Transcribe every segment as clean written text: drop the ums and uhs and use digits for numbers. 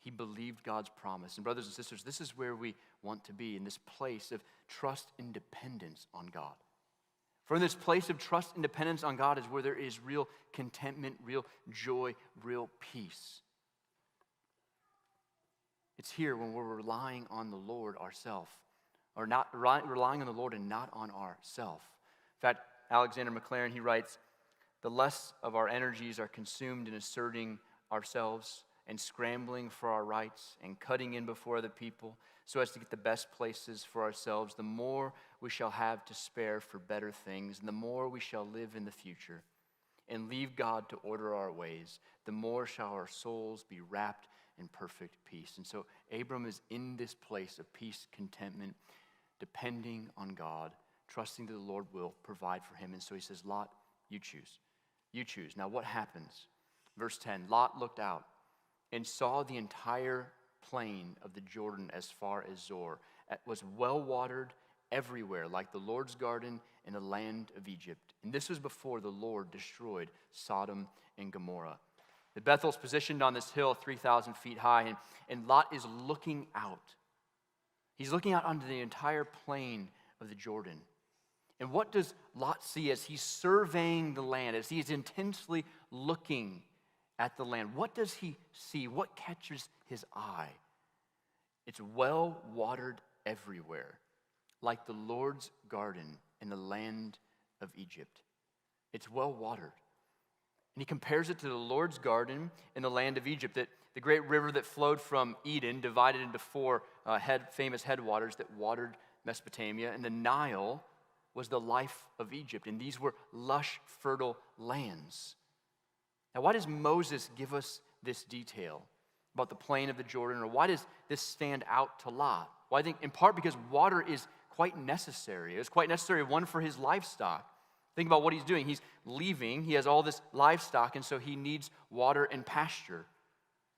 He believed God's promise. And brothers and sisters, this is where we want to be, in this place of trust and dependence on God. For in this place of trust and dependence on God is where there is real contentment, real joy, real peace. It's here when we're relying on the Lord ourselves, or not relying on the Lord and not on ourselves. In fact, Alexander Maclaren, he writes, the less of our energies are consumed in asserting ourselves and scrambling for our rights and cutting in before other people so as to get the best places for ourselves, the more we shall have to spare for better things, and the more we shall live in the future and leave God to order our ways, the more shall our souls be wrapped in perfect peace. And so Abram is in this place of peace, contentment, depending on God, trusting that the Lord will provide for him. And so he says, Lot, you choose. You choose. Now what happens? Verse 10, Lot looked out and saw the entire plain of the Jordan as far as Zoar. It was well watered everywhere, like the Lord's garden in the land of Egypt. And this was before the Lord destroyed Sodom and Gomorrah. The Bethel's positioned on this hill 3,000 feet high, and Lot is looking out. He's looking out onto the entire plain of the Jordan. And what does Lot see as he's surveying the land, as he's intensely looking at the land? What does he see? What catches his eye? It's well watered everywhere, like the Lord's garden in the land of Egypt. It's well watered. And he compares it to the Lord's garden in the land of Egypt, that the great river that flowed from Eden, divided into four famous headwaters that watered Mesopotamia, and the Nile was the life of Egypt, and these were lush, fertile lands. Now, why does Moses give us this detail about the plain of the Jordan, or why does this stand out to Lot? Well, I think in part because water is quite necessary. It was quite necessary, one, for his livestock. Think about what he's doing. He's leaving. He has all this livestock, and so he needs water and pasture.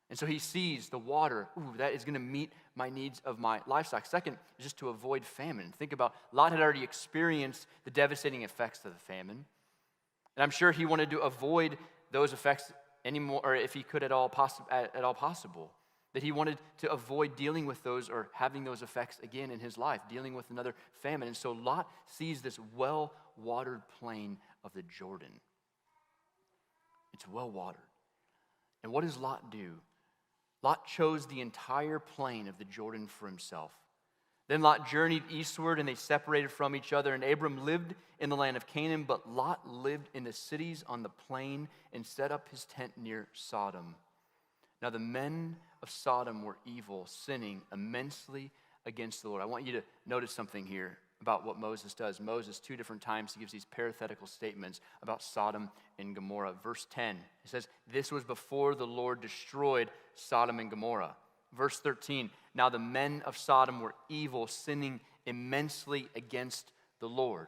And so he sees the water. Ooh, that is going to meet my needs of my livestock. Second, is just to avoid famine. Think about, Lot had already experienced the devastating effects of the famine. And I'm sure he wanted to avoid those effects anymore, or if he could at all possible. That he wanted to avoid dealing with those or having those effects again in his life, dealing with another famine. And so Lot sees this well-watered plain of the Jordan. It's well-watered. And what does Lot do? Lot chose the entire plain of the Jordan for himself. Then Lot journeyed eastward, and they separated from each other. And Abram lived in the land of Canaan, but Lot lived in the cities on the plain and set up his tent near Sodom. Now the men of Sodom were evil, sinning immensely against the Lord. I want you to notice something here about what Moses does. Moses, 2 different times, he gives these parenthetical statements about Sodom and Gomorrah. Verse 10, it says, this was before the Lord destroyed Sodom and Gomorrah. Verse 13, now the men of Sodom were evil, sinning immensely against the Lord.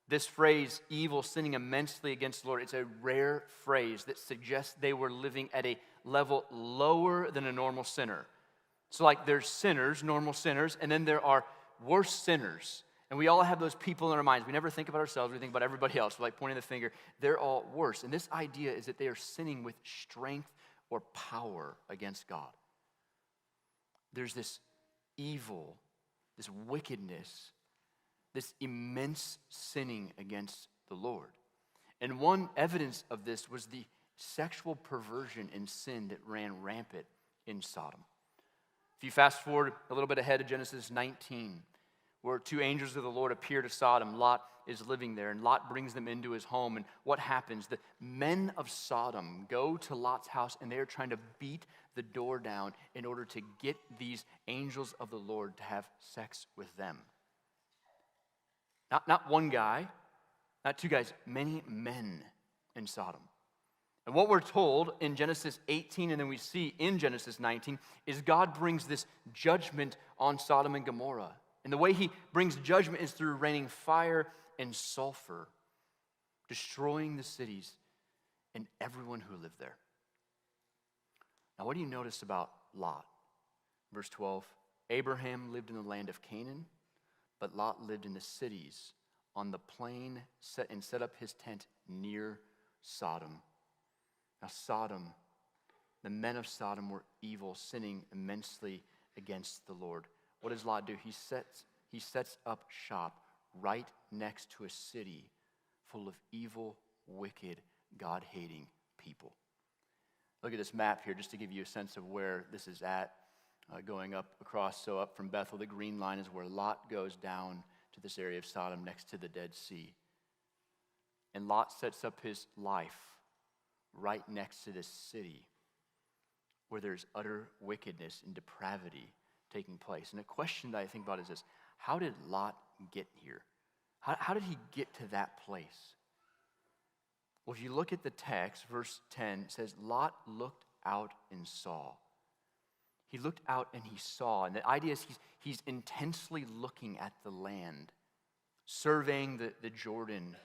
This phrase, evil, sinning immensely against the Lord, it's a rare phrase that suggests they were living at a level lower than a normal sinner. So like there's sinners, normal sinners, and then there are worse sinners. And we all have those people in our minds. We never think about ourselves, we think about everybody else. We're like pointing the finger. They're all worse. And this idea is that they are sinning with strength or power against God. There's this evil, this wickedness, this immense sinning against the Lord. And one evidence of this was the sexual perversion and sin that ran rampant in Sodom. If you fast forward a little bit ahead to Genesis 19, where 2 angels of the Lord appear to Sodom, Lot is living there, and Lot brings them into his home. And what happens? The men of Sodom go to Lot's house, and they are trying to beat the door down in order to get these angels of the Lord to have sex with them. Not one guy, not 2 guys, many men in Sodom. And what we're told in Genesis 18 and then we see in Genesis 19 is God brings this judgment on Sodom and Gomorrah. And the way he brings judgment is through raining fire and sulfur, destroying the cities and everyone who lived there. Now, what do you notice about Lot? Verse 12, Abraham lived in the land of Canaan, but Lot lived in the cities on the plain set up his tent near Sodom. Now, Sodom The men of Sodom were evil, sinning immensely against the Lord. What does Lot do? He sets up shop right next to a city full of evil, wicked, God-hating people. Look at this map here just to give you a sense of where this is at, going up across. So up from Bethel, the green line is where Lot goes down to this area of Sodom next to the Dead Sea. And Lot sets up his life right next to this city where there's utter wickedness and depravity taking place. And a question that I think about is this: how did Lot get here? How did he get to that place? Well, if you look at the text, verse 10 says, Lot looked out and saw. He looked out and he saw. And the idea is he's intensely looking at the land, surveying the Jordan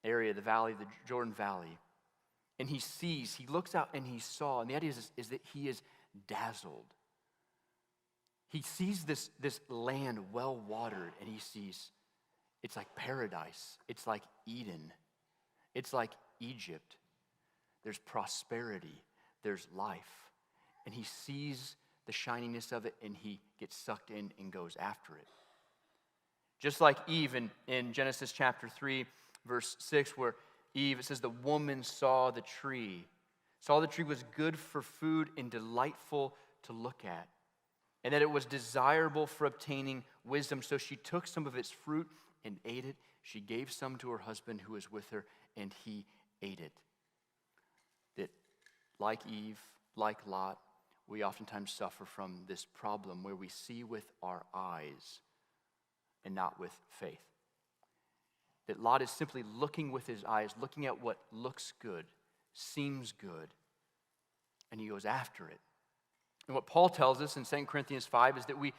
area, the valley, the Jordan Valley. And he sees, he looks out and he saw. And the idea is that he is dazzled. He sees this land well watered, and he sees it's like paradise. It's like Eden. It's like Egypt. There's prosperity. There's life. And he sees the shininess of it, and he gets sucked in and goes after it. Just like Eve in Genesis chapter 3, verse 6, where Eve, it says, the woman saw the tree was good for food and delightful to look at, and that it was desirable for obtaining wisdom. So she took some of its fruit and ate it. She gave some to her husband who was with her, and he ate it. That, like Eve, like Lot, we oftentimes suffer from this problem where we see with our eyes and not with faith. That Lot is simply looking with his eyes, looking at what looks good, seems good, and he goes after it. And what Paul tells us in 2 Corinthians 5 is that we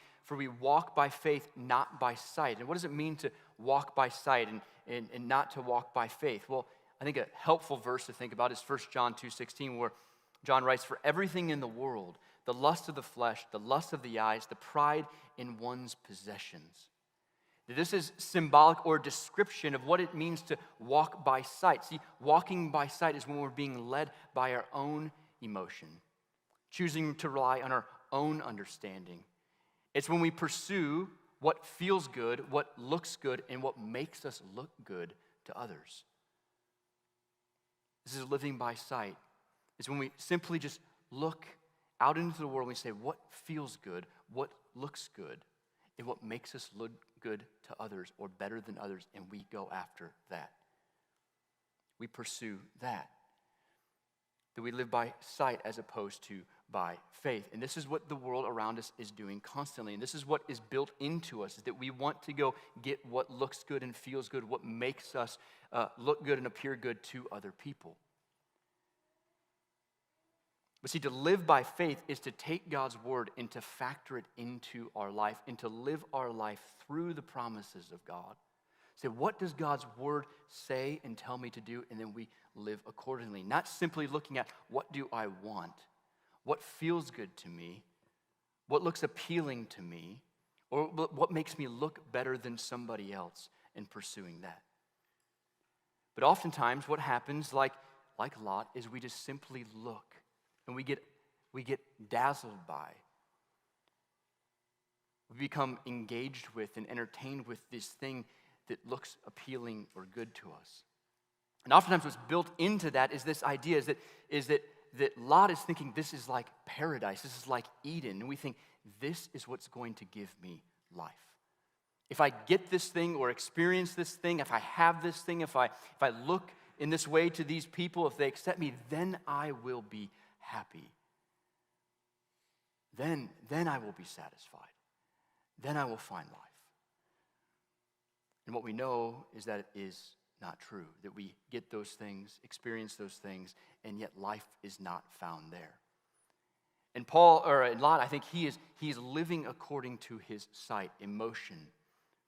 walk by faith, not by sight. And what does it mean to walk by sight and not to walk by faith? Well, I think a helpful verse to think about is 1 John 2:16, where John writes, for everything in the world, the lust of the flesh, the lust of the eyes, the pride in one's possessions. This is symbolic or description of what it means to walk by sight. See, walking by sight is when we're being led by our own emotion, choosing to rely on our own understanding. It's when we pursue what feels good, what looks good, and what makes us look good to others. This is living by sight. It's when we simply just look out into the world and we say, what feels good, what looks good, and what makes us look good to others or better than others, and we go after that. We pursue that. That we live by sight as opposed to by faith. And this is what the world around us is doing constantly. And this is what is built into us, is that we want to go get what looks good and feels good, what makes us look good and appear good to other people. But see, to live by faith is to take God's word and to factor it into our life and to live our life through the promises of God. Say, what does God's word say and tell me to do? And then we live accordingly. Not simply looking at what do I want, what feels good to me, what looks appealing to me, or what makes me look better than somebody else, and pursuing that. But oftentimes what happens, like Lot, is we just simply look. And we get dazzled by. We become engaged with and entertained with this thing that looks appealing or good to us. And oftentimes what's built into that is this idea is that Lot is thinking this is like paradise, this is like Eden. And we think this is what's going to give me life. If I get this thing or experience this thing, if I have this thing, if I look in this way to these people, if they accept me, then I will be happy. Then I will be satisfied. Then I will find life. And what we know is that it is not true, that we get those things, experience those things, and yet life is not found there. And Lot, I think he is living according to his sight, emotion,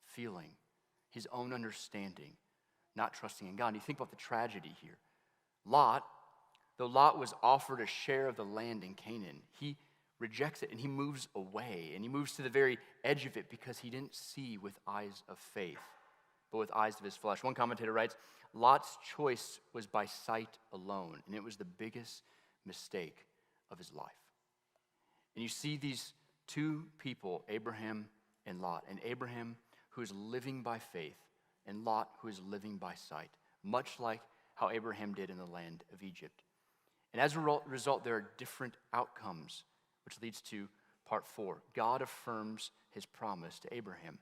feeling, his own understanding, not trusting in God. And you think about the tragedy here. Though Lot was offered a share of the land in Canaan, he rejects it and he moves away. And he moves to the very edge of it because he didn't see with eyes of faith, but with eyes of his flesh. One commentator writes, Lot's choice was by sight alone, and it was the biggest mistake of his life. And you see these two people, Abraham and Lot, and Abraham who is living by faith, and Lot who is living by sight, much like how Abraham did in the land of Egypt. And as a result, there are different outcomes, which leads to part 4. God affirms his promise to Abraham.